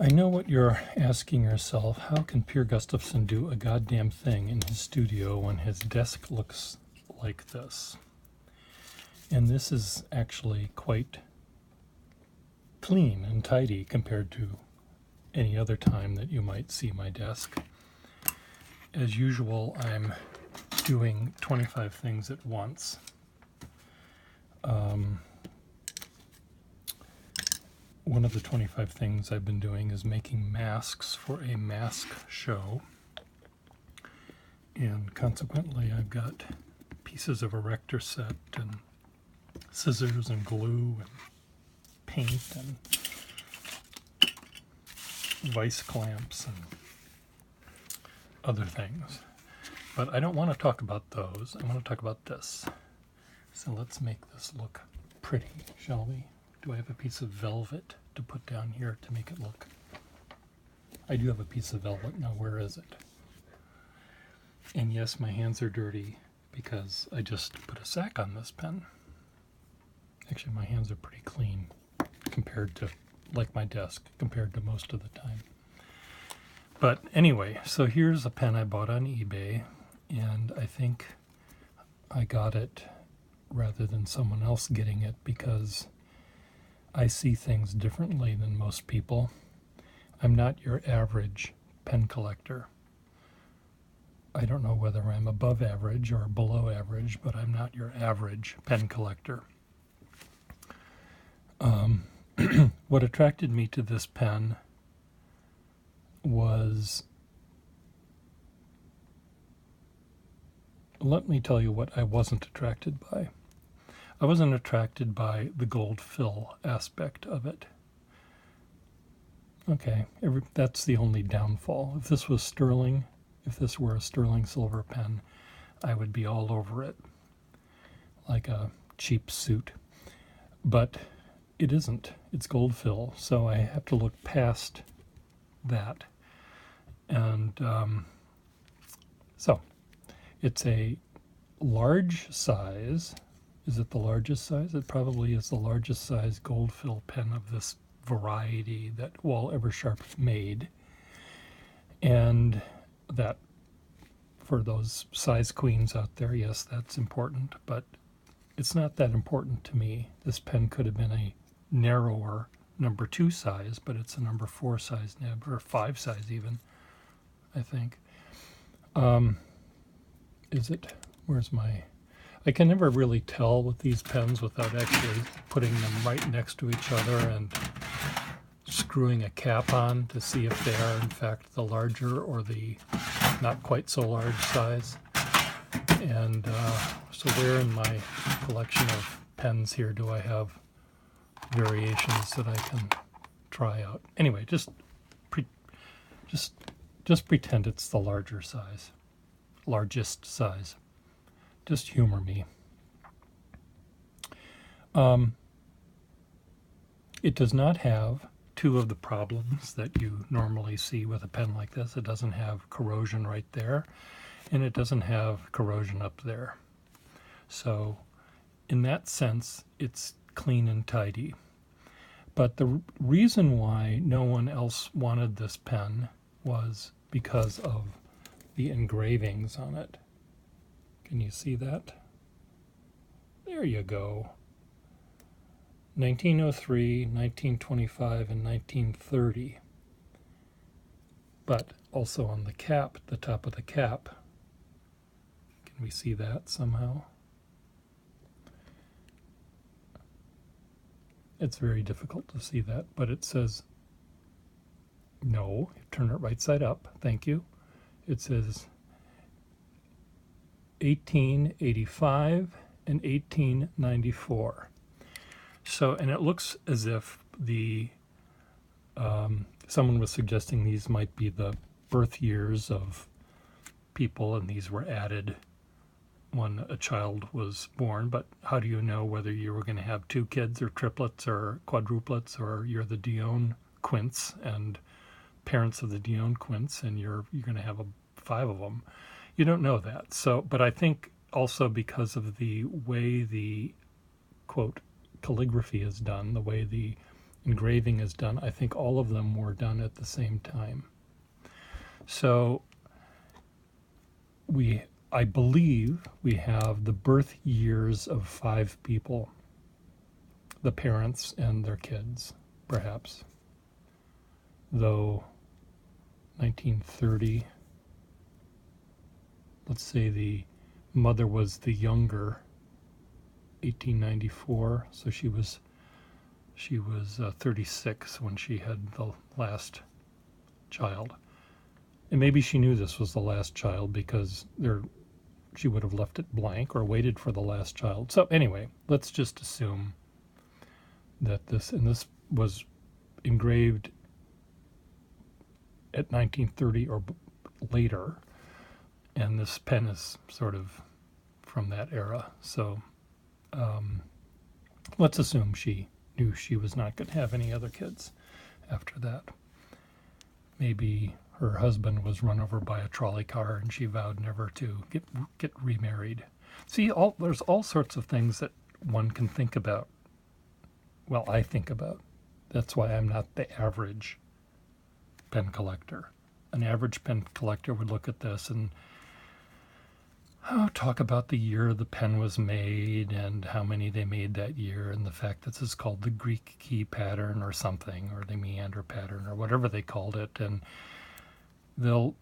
I know what you're asking yourself. How can Pierre Gustafson do a goddamn thing in his studio when his desk looks like this? And this is actually quite clean and tidy compared to any other time that you might see my desk. As usual, I'm doing 25 things at once. One of the 25 things I've been doing is making masks for a mask show. And consequently, I've got pieces of erector set and scissors and glue and paint and vice clamps and other things. But I don't want to talk about those. I want to talk about this. So let's make this look pretty, shall we? Do I have a piece of velvet to put down here to make it look? I do have a piece of velvet. Now, where is it? And yes, my hands are dirty because I just put a sack on this pen. Actually, my hands are pretty clean compared to, like my desk, compared to most of the time. But anyway, so here's a pen I bought on eBay, and I think I got it rather than someone else getting it because I see things differently than most people. I'm not your average pen collector. I don't know whether I'm above average or below average, but I'm not your average pen collector. What attracted me to this pen was, let me tell you what I wasn't attracted by. I wasn't attracted by the gold fill aspect of it. Okay, that's the only downfall. If this was sterling, if this were a sterling silver pen, I would be all over it, like a cheap suit. But it isn't. It's gold fill, so I have to look past that. And so it's a large size. Is it the largest size? It probably is the largest size gold fill pen of this variety that Wahl Eversharp made. And that, for those size queens out there, yes, that's important, but it's not that important to me. This pen could have been a narrower number 2 size, but it's a number 4 size nib, or 5 size even, I think. Is it? Where's my... I can never really tell with these pens without actually putting them right next to each other and screwing a cap on to see if they are in fact the larger or the not quite so large size. And so where in my collection of pens here do I have variations that I can try out? Anyway, just pretend it's the larger size, largest size. Just humor me. It does not have two of the problems that you normally see with a pen like this. It doesn't have corrosion right there, and it doesn't have corrosion up there. So in that sense, it's clean and tidy. But the reason why no one else wanted this pen was because of the engravings on it. Can you see that? There you go. 1903, 1925, and 1930. But also on the cap, the top of the cap. Can we see that somehow? It's very difficult to see that, but it says, no, turn it right side up, thank you. It says 1885 and 1894. So, and it looks as if the someone was suggesting these might be the birth years of people, and these were added when a child was born. But how do you know whether you were going to have 2 kids or triplets or quadruplets, or you're the Dion quints and parents of the Dion quints, and you're going to have 5 of them? You don't know that. So, but I think also because of the way the, quote, calligraphy is done, the way the engraving is done, I think all of them were done at the same time. So I believe we have the birth years of 5 people, the parents and their kids, perhaps. Though 1930, let's say the mother was the younger, 1894, so she was 36 when she had the last child. And maybe she knew this was the last child because she would have left it blank or waited for the last child. So anyway, let's just assume that this was engraved at 1930 or later, and this pen is sort of from that era. So let's assume she knew she was not going to have any other kids after that. Maybe her husband was run over by a trolley car and she vowed never to get remarried. See, there's all sorts of things that one can think about. Well, I think about. That's why I'm not the average pen collector. An average pen collector would look at this and talk about the year the pen was made and how many they made that year, and the fact that this is called the Greek key pattern or something, or the meander pattern or whatever they called it, and they'll,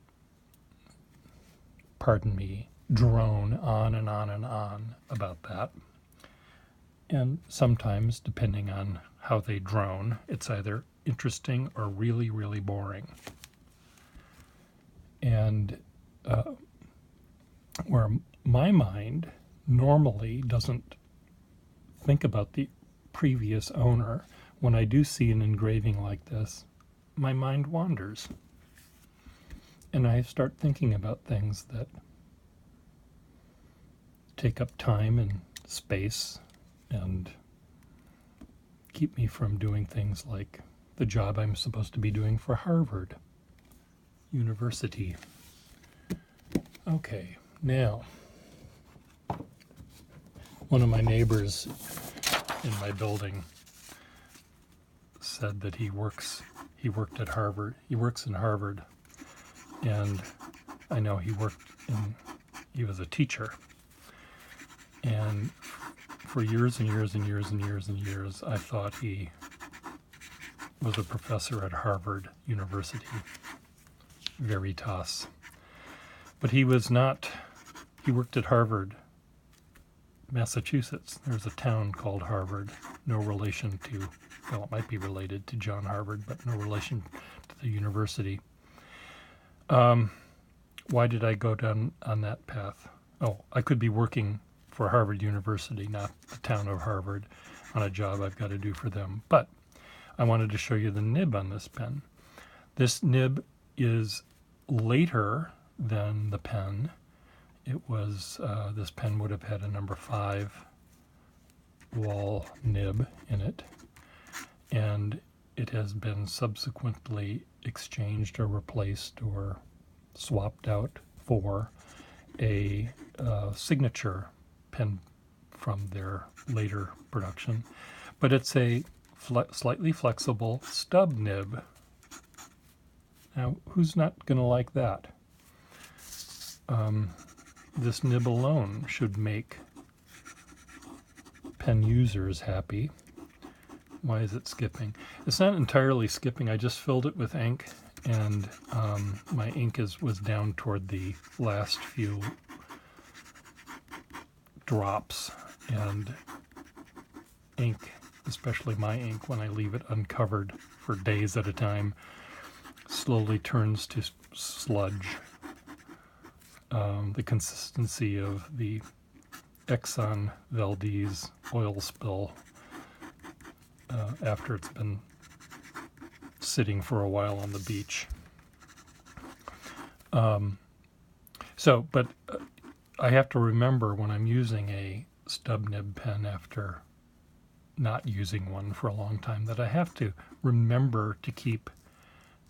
pardon me, drone on and on and on about that. And sometimes, depending on how they drone, it's either interesting or really, really boring. And where my mind normally doesn't think about the previous owner, when I do see an engraving like this, my mind wanders. And I start thinking about things that take up time and space and keep me from doing things like the job I'm supposed to be doing for Harvard University. Okay, now, one of my neighbors in my building said that he works in Harvard, and I know he was a teacher, and for years and years and years and years and years, I thought he was a professor at Harvard University, Veritas. But he was not. He worked at Harvard, Massachusetts. There's a town called Harvard, no relation to, well, it might be related to John Harvard, but no relation to the university. Why did I go down on that path? Oh, I could be working for Harvard University, not the town of Harvard, on a job I've got to do for them. But I wanted to show you the nib on this pen. This nib is later than the pen. It was, this pen would have had a number 5 wahl nib in it, and it has been subsequently exchanged or replaced or swapped out for a signature pen from their later production. But it's a slightly flexible stub nib. Now, who's not going to like that? This nib alone should make pen users happy. Why is it skipping? It's not entirely skipping. I just filled it with ink, and my ink was down toward the last few drops, and ink, especially my ink, when I leave it uncovered for days at a time, slowly turns to sludge. The consistency of the Exxon Valdez oil spill after it's been sitting for a while on the beach. But I have to remember when I'm using a stub nib pen after not using one for a long time that I have to remember to keep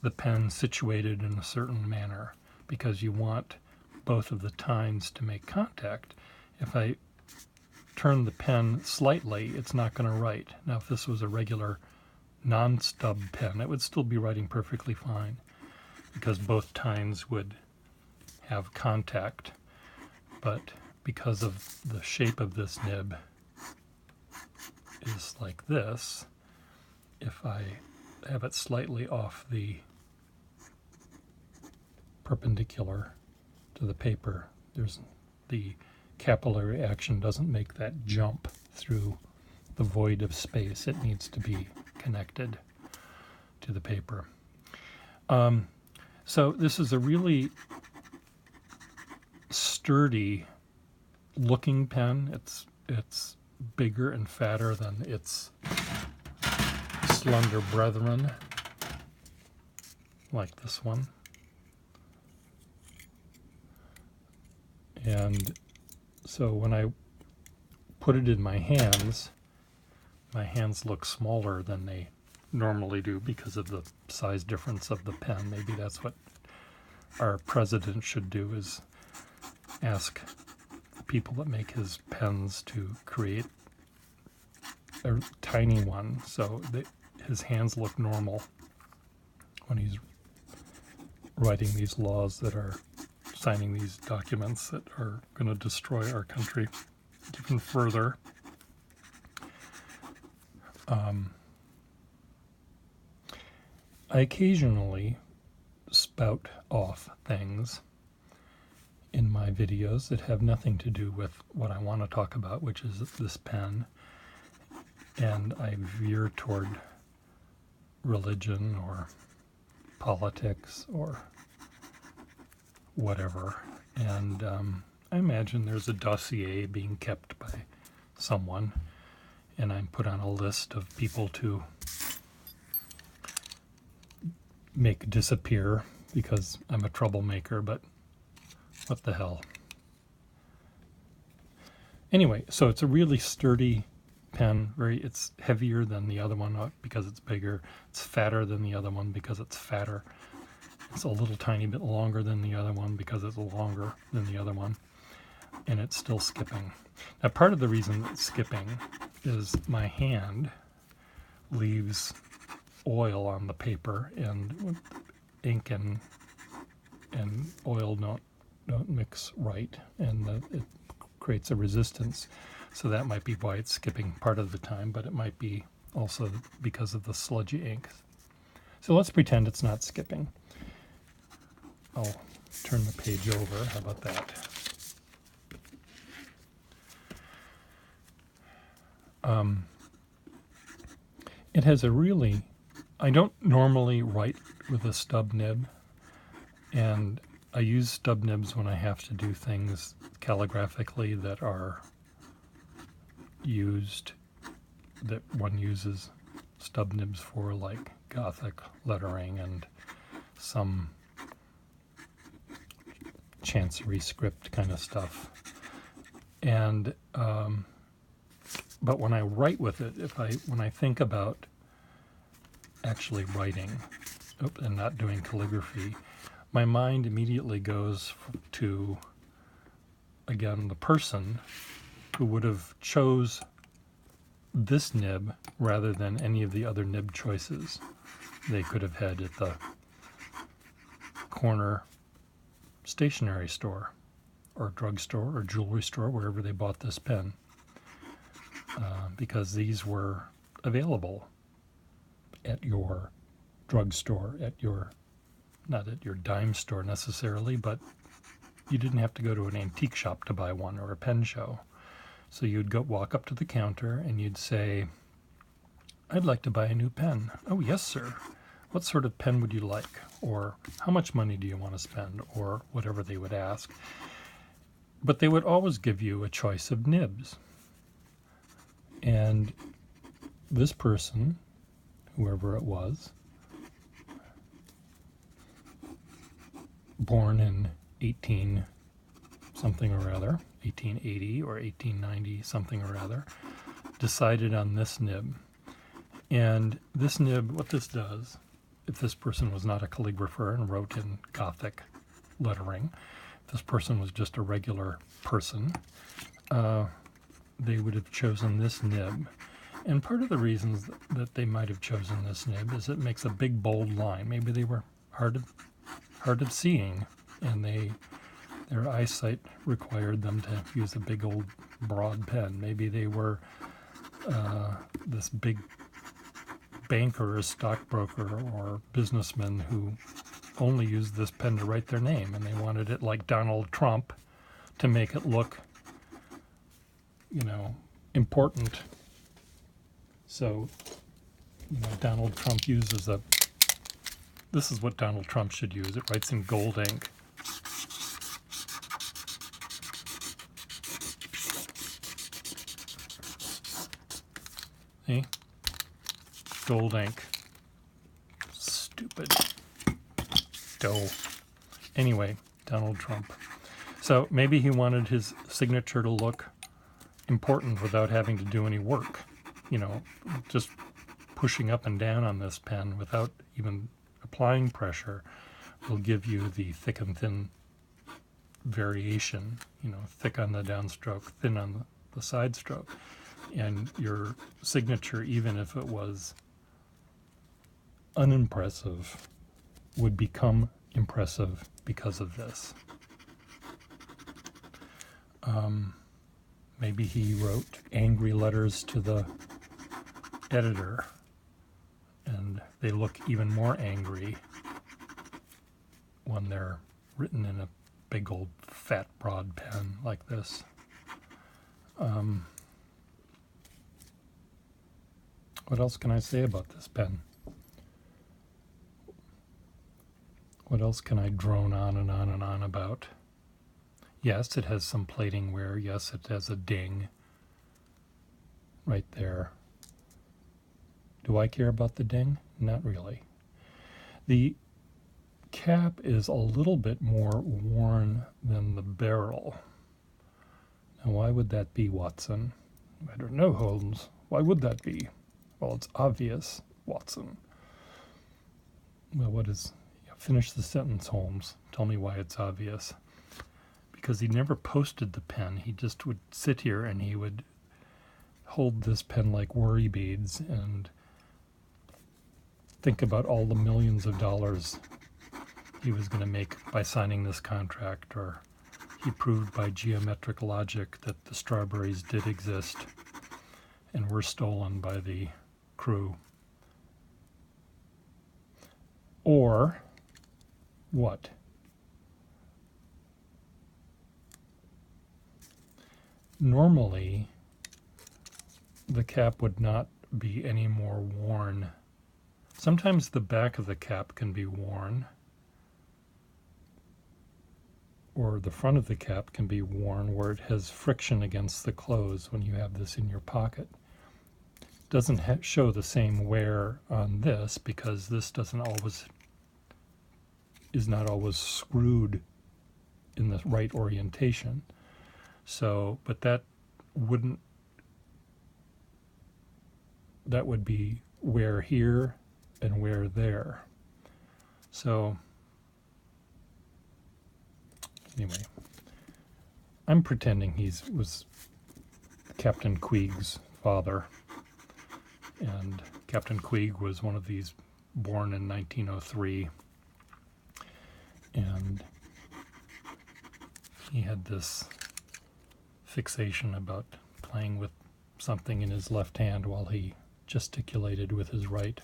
the pen situated in a certain manner, because you want both of the tines to make contact. If I turn the pen slightly, it's not going to write. Now, if this was a regular non-stub pen, it would still be writing perfectly fine because both tines would have contact. But because of the shape of this nib is like this, if I have it slightly off the perpendicular to the paper, there's the capillary action doesn't make that jump through the void of space. It needs to be connected to the paper. So this is a really sturdy looking pen. It's bigger and fatter than its slender brethren, like this one. And so when I put it in my hands look smaller than they normally do because of the size difference of the pen. Maybe that's what our president should do, is ask the people that make his pens to create a tiny one so that his hands look normal when he's writing these laws that are signing these documents that are going to destroy our country even further. I occasionally spout off things in my videos that have nothing to do with what I want to talk about, which is this pen, and I veer toward religion or politics or whatever. And I imagine there's a dossier being kept by someone, and I'm put on a list of people to make disappear because I'm a troublemaker, but what the hell. Anyway, so it's a really sturdy pen. It's heavier than the other one because it's bigger. It's fatter than the other one because it's fatter. It's a little tiny bit longer than the other one because it's longer than the other one. And it's still skipping. Now, part of the reason it's skipping is my hand leaves oil on the paper, and ink and oil don't mix right, and it creates a resistance. So that might be why it's skipping part of the time, but it might be also because of the sludgy ink. So let's pretend it's not skipping. I'll turn the page over. How about that? It has a really, I don't normally write with a stub nib, and I use stub nibs when I have to do things calligraphically that are used, that one uses stub nibs for, like Gothic lettering and some chancery script kind of stuff. And but when I write with it, when I think about actually writing and not doing calligraphy, my mind immediately goes to, again, the person who would have chose this nib rather than any of the other nib choices they could have had at the corner stationery store or drugstore or jewelry store, wherever they bought this pen, because these were available at your drugstore, not at your dime store necessarily, but you didn't have to go to an antique shop to buy one or a pen show. So you'd walk up to the counter and you'd say, "I'd like to buy a new pen." "Oh, yes, sir. What sort of pen would you like?" Or, "How much money do you want to spend?" Or whatever they would ask. But they would always give you a choice of nibs. And this person, whoever it was, born in 18 something or other, 1880 or 1890 something or other, decided on this nib. And this nib, what this does, if this person was not a calligrapher and wrote in Gothic lettering, if this person was just a regular person, they would have chosen this nib. And part of the reasons that they might have chosen this nib is it makes a big bold line. Maybe they were hard of seeing, and their eyesight required them to use a big old broad pen. Maybe they were this big banker or stockbroker or businessman who only used this pen to write their name, and they wanted it like Donald Trump to make it look, important. So, Donald Trump uses this is what Donald Trump should use. It writes in gold ink. See? Gold ink. Stupid dough. Anyway, Donald Trump. So maybe he wanted his signature to look important without having to do any work. Just pushing up and down on this pen without even applying pressure will give you the thick and thin variation, thick on the downstroke, thin on the side stroke. And your signature, even if it was unimpressive, would become impressive because of this. Maybe he wrote angry letters to the editor, and they look even more angry when they're written in a big old fat broad pen like this. What else can I say about this pen? What else can I drone on and on and on about? Yes, it has some plating wear. Yes, it has a ding right there. Do I care about the ding? Not really. The cap is a little bit more worn than the barrel. Now, why would that be, Watson? I don't know, Holmes. Why would that be? Well, it's obvious, Watson. Well, finish the sentence, Holmes. Tell me why it's obvious. Because he never posted the pen. He just would sit here and he would hold this pen like worry beads and think about all the millions of dollars he was going to make by signing this contract, or he proved by geometric logic that the strawberries did exist and were stolen by the crew. Or what? Normally, the cap would not be any more worn. Sometimes the back of the cap can be worn, or the front of the cap can be worn where it has friction against the clothes when you have this in your pocket. It doesn't show the same wear on this because this is not always screwed in the right orientation. So, but that would be wear here and wear there. So, anyway, I'm pretending he was Captain Queeg's father. And Captain Queeg was one of these born in 1903. And he had this fixation about playing with something in his left hand while he gesticulated with his right.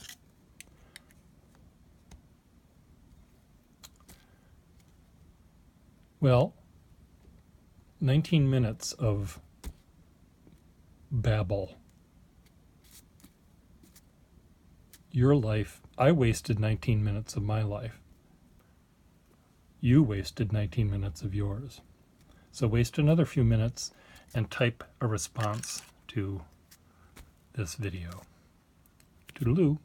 Well, 19 minutes of babble. Your life, I wasted 19 minutes of my life. You wasted 19 minutes of yours. So waste another few minutes and type a response to this video. Toodaloo.